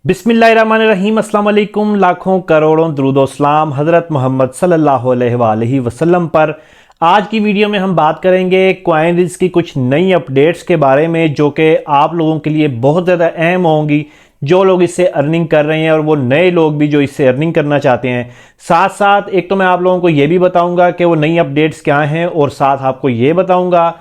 बिस्मिल्लाहिर्रहमानिर्रहीम अस्सलाम वालेकुम। लाखों करोड़ों दुरूद सलाम हज़रत मोहम्मद सल्लल्लाहु अलैहि वसल्लम पर। आज की वीडियो में हम बात करेंगे कॉइनरिज़ की कुछ नई अपडेट्स के बारे में जो कि आप लोगों के लिए बहुत ज़्यादा अहम होंगी, जो लोग इससे अर्निंग कर रहे हैं और वो नए लोग भी जो इससे अर्निंग करना चाहते हैं। साथ साथ एक तो मैं आप लोगों को ये भी बताऊंगा कि वो नई अपडेट्स क्या हैं, और साथ आपको ये बताऊंगा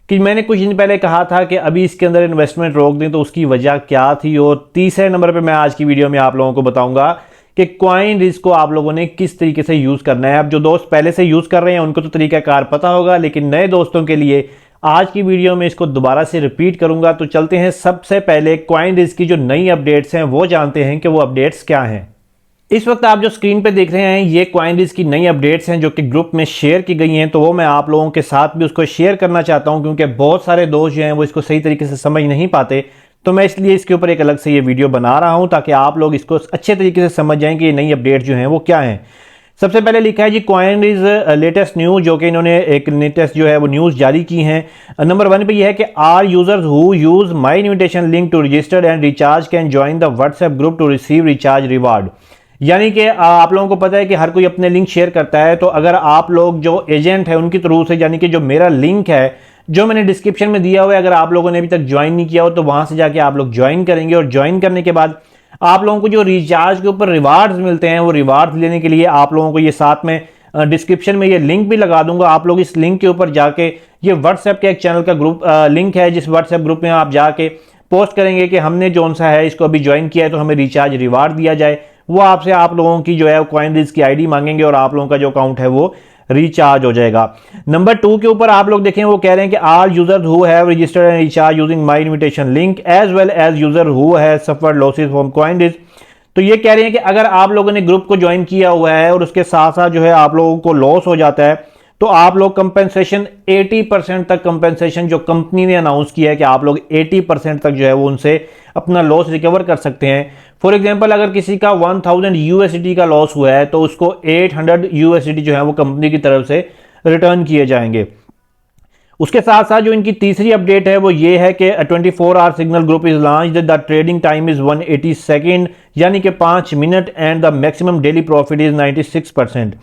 कि मैंने कुछ दिन पहले कहा था कि अभी इसके अंदर इन्वेस्टमेंट रोक दें, तो उसकी वजह क्या थी। और तीसरे नंबर पे मैं आज की वीडियो में आप लोगों को बताऊंगा कि कॉइनरिज़ को आप लोगों ने किस तरीके से यूज़ करना है। अब जो दोस्त पहले से यूज़ कर रहे हैं उनको तो तरीकाकार पता होगा, लेकिन नए दोस्तों के लिए आज की वीडियो में इसको दोबारा से रिपीट करूंगा। तो चलते हैं, सबसे पहले कॉइनरिज़ की जो नई अपडेट्स हैं वो जानते हैं कि वो अपडेट्स क्या हैं। इस वक्त आप जो स्क्रीन पे देख रहे हैं ये कॉइनरिज़ की नई अपडेट्स हैं जो कि ग्रुप में शेयर की गई हैं, तो वो मैं आप लोगों के साथ भी उसको शेयर करना चाहता हूं, क्योंकि बहुत सारे दोस्त जो हैं वो इसको सही तरीके से समझ नहीं पाते। तो मैं इसलिए इसके ऊपर एक अलग से ये वीडियो बना रहा हूं ताकि आप लोग इसको अच्छे तरीके से समझ जाएं कि ये नई अपडेट जो हैं वो क्या हैं। सबसे पहले लिखा है जी कॉइनरिज़ लेटेस्ट न्यूज़, जो कि इन्होंने एक लेटेस्ट जो है वो न्यूज़ जारी की है। नंबर 1 पे ये है कि are users who use my invitation link to registered and recharge can join the WhatsApp group to receive recharge reward. यानी कि आप लोगों को पता है कि हर कोई अपने लिंक शेयर करता है, तो अगर आप लोग जो एजेंट है उनकी थ्रू से, यानी कि जो मेरा लिंक है जो मैंने डिस्क्रिप्शन में दिया हुआ है, अगर आप लोगों ने अभी तक ज्वाइन नहीं किया हो तो वहां से जाके आप लोग ज्वाइन करेंगे। और ज्वाइन करने के बाद आप लोगों को जो रिचार्ज के ऊपर रिवार्ड्स मिलते हैं, वो रिवार्ड्स लेने के लिए आप लोगों को ये साथ में डिस्क्रिप्शन में ये लिंक भी लगा दूंगा। आप लोग इस लिंक के ऊपर जाके, ये व्हाट्सएप के एक चैनल का ग्रुप लिंक है, जिस व्हाट्सएप ग्रुप में आप जाके पोस्ट करेंगे कि हमने जो सा है इसको अभी ज्वाइन किया है तो हमें रिचार्ज रिवार्ड दिया जाए। वो आपसे आप लोगों की जो है कॉइनरिज़ की आईडी मांगेंगे और आप लोगों का जो अकाउंट है वो रिचार्ज हो जाएगा। नंबर 2 के ऊपर आप लोग देखें, वो कह रहे हैं कि all user who have registered and recharge using my invitation link as well as user who have suffered losses from Coinrise. तो ये कह रहे हैं कि अगर आप लोगों ने ग्रुप को ज्वाइन किया हुआ है और उसके साथ साथ जो है आप लोगों को लॉस हो जाता है, तो आप लोग कंपेंसेशन 80% तक, कंपेंसेशन जो कंपनी ने अनाउंस किया है कि आप लोग 80% तक जो है वो उनसे अपना लॉस रिकवर कर सकते हैं। फॉर एग्जांपल, अगर किसी का 1000 यूएसडी का लॉस हुआ है तो उसको 800 यूएसडी जो है वो कंपनी की तरफ से रिटर्न किए जाएंगे। उसके साथ साथ जो इनकी तीसरी अपडेट है वो ये है कि 24 hour signal group is launched, the trading time is 180 second, यानी कि 5 minute, and the maximum daily profit is 96%।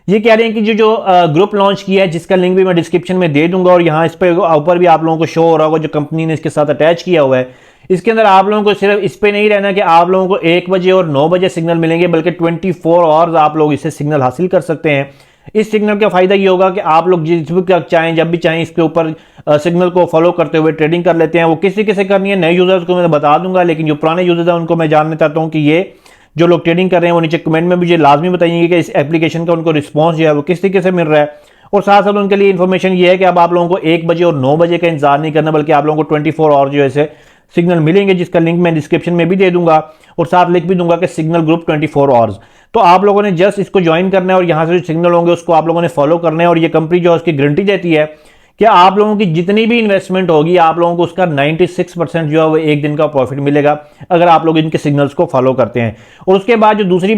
ये कह रहे हैं कि जो ग्रुप लॉन्च किया है, जिसका लिंक भी मैं डिस्क्रिप्शन में दे दूंगा, और यहाँ इस पर ऊपर भी आप लोगों को शो हो रहा होगा जो कंपनी ने इसके साथ अटैच किया हुआ है। इसके अंदर आप लोगों को सिर्फ इस पे नहीं रहना कि आप लोगों को 1 बजे और 9 बजे सिग्नल मिलेंगे, बल्कि 24 आवर्स आप लोग इससे सिग्नल हासिल कर सकते हैं। इस सिग्नल का फायदा ये होगा कि आप लोग जिस भी चाहें, जब भी चाहें, इसके ऊपर सिग्नल को फॉलो करते हुए ट्रेडिंग कर लेते हैं। वो किसी किसी करनी है, नए यूजर्स को मैं बता दूंगा, लेकिन जो पुराने यूजर्स हैं उनको मैं जानना चाहता हूँ कि ये जो लोग ट्रेडिंग कर रहे हैं वो नीचे कमेंट में मुझे लाजमी बताइए कि इस एप्लीकेशन का उनको रिस्पॉन्स जो है वो किस तरीके से मिल रहा है। और साथ साथ उनके लिए इन्फॉर्मेशन ये है कि अब आप लोगों को 1 बजे और 9 बजे का इंतजार नहीं करना, बल्कि आप लोगों को 24 आवर जो है सिग्नल मिलेंगे, जिसका लिंक मैं डिस्क्रिप्शन में भी दे दूंगा, और साथ लिख भी दूंगा कि सिग्नल ग्रुप 24 आवर्स। तो आप लोगों ने जस्ट इसको ज्वाइन करना है और यहां से जो सिग्नल होंगे उसको आप लोगों ने फॉलो करना है। और ये कंपनी जो है उसकी गारंटी देती है कि आप लोगों की जितनी भी इन्वेस्टमेंट होगी, आप लोगों को उसका 96% जो है वो एक दिन का प्रॉफिट मिलेगा, अगर आप लोग इनके सिग्नल्स को फॉलो करते हैं। और उसके बाद जो दूसरी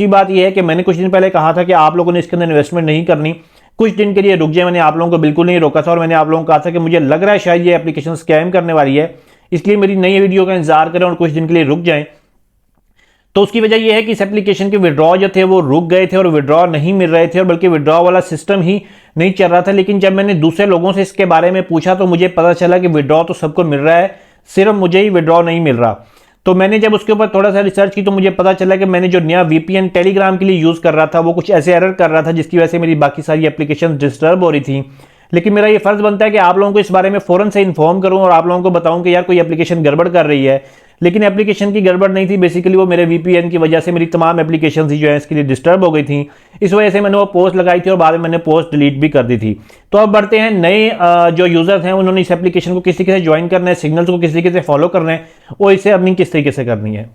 बात ये है कि मैंने कुछ दिन पहले कहा था कि आप लोगों ने इसके अंदर इन्वेस्टमेंट नहीं करनी, कुछ दिन के लिए रुक जाए। मैंने आप लोगों को बिल्कुल नहीं रोका था, और मैंने आप लोगों को कहा था कि मुझे लग रहा है शायद ये एप्लीकेशन स्कैम करने वाली है, इसलिए मेरी नई वीडियो का इंतजार करें और कुछ दिन के लिए रुक जाएं। तो उसकी वजह यह है कि इस एप्लीकेशन के विड्रॉ जो थे वो रुक गए थे और विड्रॉ नहीं मिल रहे थे, और बल्कि विड्रॉ वाला सिस्टम ही नहीं चल रहा था। लेकिन जब मैंने दूसरे लोगों से इसके बारे में पूछा तो मुझे पता चला कि विड्रॉ तो सबको मिल रहा है, सिर्फ मुझे ही विड्रॉ नहीं मिल रहा। तो मैंने जब उसके ऊपर थोड़ा सा रिसर्च की तो मुझे पता चला कि मैंने जो नया वीपीएन टेलीग्राम के लिए यूज कर रहा था वो कुछ ऐसे एरर कर रहा था, जिसकी वजह से मेरी बाकी सारी एप्लीकेशन डिस्टर्ब हो रही थी। लेकिन मेरा ये फर्ज बनता है कि आप लोगों को इस बारे में फौरन से इन्फॉर्म करूं और आप लोगों को बताऊं कि यार कोई एप्लीकेशन गड़बड़ कर रही है। लेकिन एप्लीकेशन की गड़बड़ नहीं थी, बेसिकली वो मेरे वीपीएन की वजह से मेरी तमाम एप्लीकेशन जो है इसके लिए डिस्टर्ब हो गई थी। इस वजह से मैंने वो पोस्ट लगाई थी और बाद में मैंने पोस्ट डिलीट भी कर दी थी। तो अब बढ़ते हैं, नए जो यूजर्स हैं उन्होंने इस एप्लीकेशन को किस तरीके से ज्वाइन करना है, सिग्नल्स को किस तरीके से फॉलो करना है और इसे अर्निंग किस तरीके से करनी है।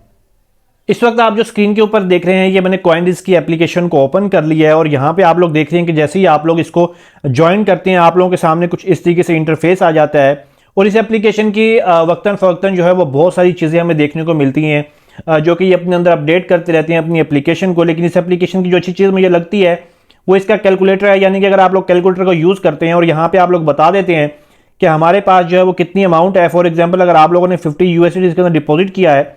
इस वक्त आप जो स्क्रीन के ऊपर देख रहे हैं, ये मैंने कॉइनरिज़ की एप्लीकेशन को ओपन कर लिया है, और यहाँ पे आप लोग देख रहे हैं कि जैसे ही आप लोग इसको ज्वाइन करते हैं, आप लोगों के सामने कुछ इस तरीके से इंटरफेस आ जाता है। और इस एप्लीकेशन की वक्तन फवक्तन जो है वो बहुत सारी चीज़ें हमें देखने को मिलती हैं, जो कि ये अपने अंदर अपडेट करते रहते हैं अपनी एप्लीकेशन को। लेकिन इस एप्लीकेशन की जो अच्छी चीज़ मुझे लगती है वो इसका कैलकुलेटर है, यानी कि अगर आप लोग कैलकुलेटर को यूज़ करते हैं और यहाँ पर आप लोग बता देते हैं कि हमारे पास जो है वो कितनी अमाउंट है। फॉर एग्जाम्पल, अगर आप लोगों ने 50 यूएसडी इसके अंदर डिपॉजिट किया है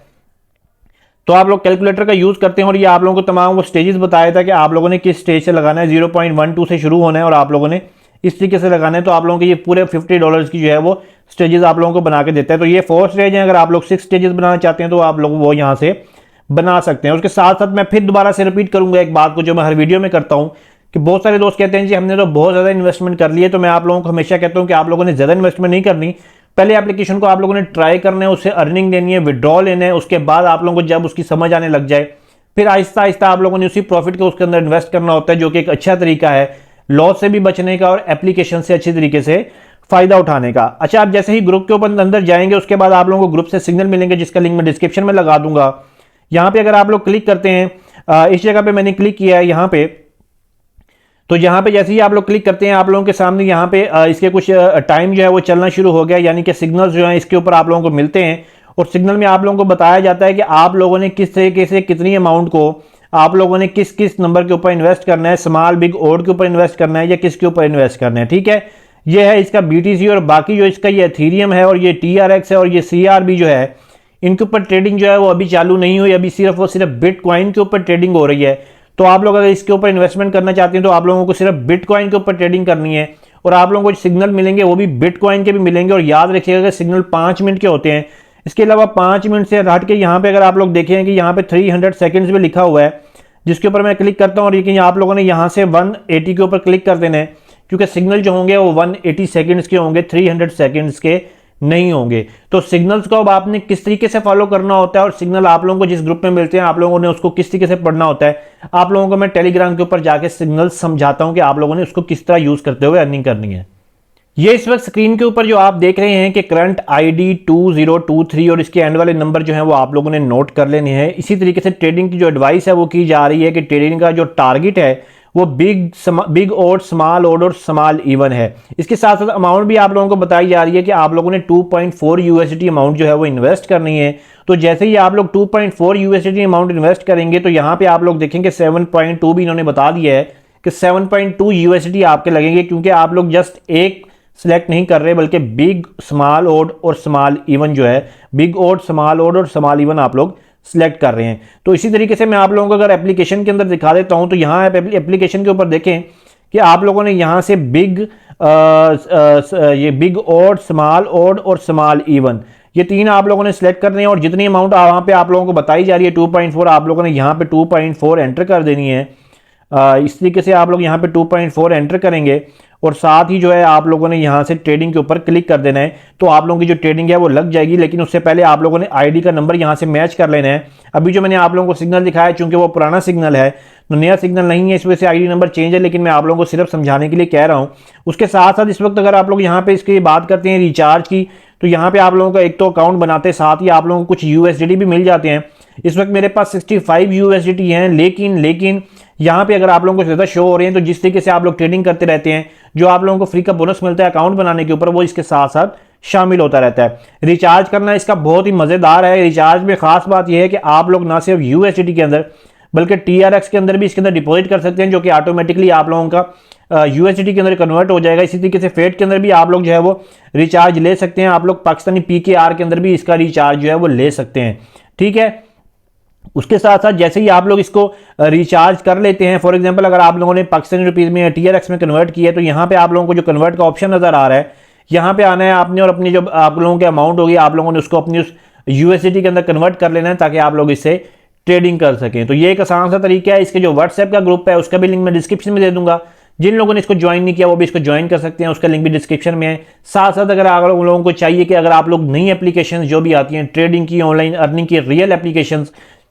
तो आप लोग कैलकुलेटर का यूज करते हैं और ये आप लोगों को तमाम वो स्टेजेस बताया था कि आप लोगों ने किस स्टेज से लगाना है। 0.12 से शुरू होना है और आप लोगों ने इस तरीके से लगाना है। तो आप लोगों के ये पूरे $50 की जो है वो स्टेजेस आप लोगों को बना के देता है। तो ये 4 स्टेज है। अगर आप लोग 6 स्टेजेस बनाना चाहते हैं तो आप लोग वो यहाँ से बना सकते हैं। उसके साथ साथ मैं फिर दोबारा से रिपीट करूंगा एक बात को जो मैं हर वीडियो में करता हूं कि बहुत सारे दोस्त कहते हैं जी हमने तो बहुत ज़्यादा इन्वेस्टमेंट कर ली है। तो मैं आप लोगों को हमेशा कहता हूं कि आप लोगों ने ज़्यादा इन्वेस्टमेंट नहीं करनी। पहले एप्लीकेशन को आप लोगों ने ट्राई करना है, उससे अर्निंग लेनी है, विड्रॉ लेना है। उसके बाद आप लोगों को जब उसकी समझ आने लग जाए फिर आहिस्ता आहिस्ता आप लोगों ने उसी प्रॉफिट को उसके अंदर इन्वेस्ट करना होता है, जो कि एक अच्छा तरीका है लॉस से भी बचने का और एप्लीकेशन से अच्छी तरीके से फायदा उठाने का। अच्छा, आप जैसे ही ग्रुप के ऊपर अंदर जाएंगे उसके बाद आप लोगों को ग्रुप से सिग्नल मिलेंगे जिसका लिंक मैं डिस्क्रिप्शन में लगा दूंगा। यहां पे अगर आप लोग क्लिक करते हैं, इस जगह पे मैंने क्लिक किया है यहां पे, तो यहां पे जैसे ही आप लोग क्लिक करते हैं आप लोगों के सामने यहां पे इसके कुछ टाइम जो है वो चलना शुरू हो गया, यानी कि सिग्नल्स जो हैं इसके ऊपर आप लोगों को मिलते हैं और सिग्नल में आप लोगों को बताया जाता है कि आप लोगों ने किस तरीके से कितनी अमाउंट को आप लोगों ने किस किस नंबर के ऊपर इन्वेस्ट करना है, स्मॉल बिग ओड के ऊपर इन्वेस्ट करना है या किसके ऊपर इन्वेस्ट करना है। ठीक है, ये है इसका BTC और बाकी जो इसका ये एथेरियम है और ये TRX है और ये CRB जो है, इनके ऊपर ट्रेडिंग जो है वो अभी चालू नहीं हुई, अभी सिर्फ और सिर्फ बिटकॉइन के ऊपर ट्रेडिंग हो रही है। तो आप लोग अगर इसके ऊपर इन्वेस्टमेंट करना चाहते हैं तो आप लोगों को सिर्फ बिटकॉइन के ऊपर ट्रेडिंग करनी है और आप लोगों को सिग्नल मिलेंगे वो भी बिटकॉइन के भी मिलेंगे। और याद रखिएगा कि सिग्नल 5 मिनट के होते हैं। इसके अलावा 5 मिनट से हट के यहाँ पे अगर आप लोग देखें कि यहाँ पे 300 सेकेंड्स में लिखा हुआ है, जिसके ऊपर मैं क्लिक करता हूँ और ये आप लोगों ने यहाँ से 180 के ऊपर क्लिक कर देना है, क्योंकि सिग्नल जो होंगे वो 180 सेकेंड्स के होंगे, 300 सेकेंड्स के नहीं होंगे। तो सिग्नल्स को अब आपने किस तरीके से फॉलो करना होता है और सिग्नल आप लोगों को जिस ग्रुप में मिलते हैं आप लोगों ने उसको किस तरीके से पढ़ना होता है, आप लोगों को मैं टेलीग्राम के ऊपर जाके सिग्नल समझाता हूं कि आप लोगों ने उसको किस तरह यूज करते हुए अर्निंग करनी है। ये इस वक्त स्क्रीन के ऊपर जो आप देख रहे हैं कि करंट ID 2023 और इसके एंड वाले नंबर जो है वो आप लोगों ने नोट कर लेने हैं। इसी तरीके से ट्रेडिंग की जो एडवाइस है वो की जा रही है कि ट्रेडिंग का जो टारगेट है वो बिग ओड, स्मॉल ओड और स्मॉल इवन है। इसके साथ साथ अमाउंट भी आप लोगों को बताई जा रही है कि आप लोगों ने 2.4 USDT अमाउंट जो है वो इन्वेस्ट करनी है। तो जैसे ही आप लोग 2.4 USDT अमाउंट इन्वेस्ट करेंगे तो यहाँ पे आप लोग देखेंगे 7.2 भी इन्होंने बता दिया है कि 7.2 USDT आपके लगेंगे, क्योंकि आप लोग जस्ट एक सिलेक्ट नहीं कर रहे बल्कि बिग, स्मॉल ओड और स्मॉल इवन जो है, बिग ओड, स्मॉल ओड और स्मॉल इवन आप लोग सिलेक्ट कर रहे हैं। तो इसी तरीके से मैं आप लोगों को अगर एप्लीकेशन के अंदर दिखा देता हूं तो यहां एप्लीकेशन के ऊपर देखें कि आप लोगों ने यहां से ये बिग ओड, स्मॉल ओड और स्मॉल इवन, ये 3 आप लोगों ने सिलेक्ट करने हैं और जितनी अमाउंट वहां पे आप लोगों को बताई जा रही है 2.4, आप लोगों ने यहां पे 2.4 एंटर कर देनी है। इस तरीके से आप लोग यहां पे 2.4 एंटर करेंगे और साथ ही जो है आप लोगों ने यहां से ट्रेडिंग के ऊपर क्लिक कर देना है, तो आप लोगों की जो ट्रेडिंग है वो लग जाएगी। लेकिन उससे पहले आप लोगों ने ID का नंबर यहां से मैच कर लेना है। अभी जो मैंने आप लोगों को सिग्नल दिखाया है चूंकि वो पुराना सिग्नल है तो नया सिग्नल नहीं है, इस वजह से ID नंबर चेंज है, लेकिन मैं आप लोगों को सिर्फ समझाने के लिए कह रहा हूं। उसके साथ साथ इस वक्त अगर आप लोग यहाँ पे इसकी बात करते हैं रिचार्ज की, तो यहाँ पे आप लोगों का एक तो अकाउंट बनाते हैं, साथ ही आप लोगों को कुछ USDT भी मिल जाते हैं। इस वक्त मेरे पास 65 USDT हैं, लेकिन यहाँ पे अगर आप लोगों को ज्यादा शो हो रहे हैं तो जिस तरीके से आप लोग ट्रेडिंग करते रहते हैं, जो आप लोगों को फ्री का बोनस मिलता है अकाउंट बनाने के ऊपर, वो इसके साथ साथ शामिल होता रहता है। रिचार्ज करना इसका बहुत ही मजेदार है। रिचार्ज में खास बात यह है कि आप लोग ना सिर्फ USDT के अंदर बल्कि TRX के अंदर भी इसके अंदर डिपॉजिट कर सकते हैं, जो कि ऑटोमेटिकली आप लोगों का USDT के अंदर कन्वर्ट हो जाएगा। इसी तरीके से फेट के अंदर भी आप लोग जो है वो रिचार्ज ले सकते हैं। आप लोग पाकिस्तानी PKR के अंदर भी इसका रिचार्ज जो है वो ले सकते हैं। ठीक है, उसके साथ साथ जैसे ही आप लोग इसको रिचार्ज कर लेते हैं, फॉर एग्जांपल अगर आप लोगों ने पाकिस्तानी रुपीज में या TRX में कन्वर्ट किया है तो यहाँ पे आप लोगों को जो कन्वर्ट का ऑप्शन नजर आ रहा है, यहाँ पे आना है आपने और अपनी जो आप लोगों की अमाउंट होगी आप लोगों ने उसको अपनी उस USDT के अंदर कन्वर्ट कर लेना है ताकि आप लोग इससे ट्रेडिंग कर सकें। तो ये एक आसान सा तरीका है। इसके जो व्हाट्सएप का ग्रुप है उसका भी लिंक मैं डिस्क्रिप्शन में दे दूंगा। जिन लोगों ने इसको ज्वाइन नहीं किया वो भी इसको ज्वाइन कर सकते हैं, उसका लिंक भी डिस्क्रिप्शन में है। साथ साथ अगर आप लोगों को चाहिए कि अगर आप लोग नई एप्लीकेशन जो भी आती हैं ट्रेडिंग की, ऑनलाइन अर्निंग की, रियल एप्लीकेशन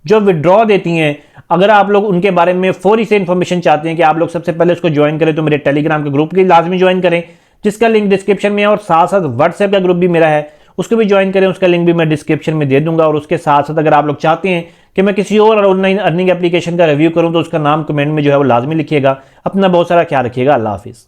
जो विड्रॉ देती हैं, अगर आप लोग उनके बारे में फौरी से इंफॉर्मेशन चाहते हैं कि आप लोग सबसे पहले उसको ज्वाइन करें तो मेरे टेलीग्राम के ग्रुप की लाजमी ज्वाइन करें, जिसका लिंक डिस्क्रिप्शन में है। और साथ साथ व्हाट्सएप का ग्रुप भी मेरा है, उसको भी ज्वाइन करें, उसका लिंक भी मैं डिस्क्रिप्शन में दे दूंगा। और उसके साथ साथ अगर आप लोग चाहते हैं कि मैं किसी और ऑनलाइन अर्निंग एप्लीकेशन का रिव्यू करूं तो उसका नाम कमेंट में जो है वो लाजमी लिखिएगा। अपना बहुत सारा ख्याल रखिएगा। अल्लाह हाफिज़।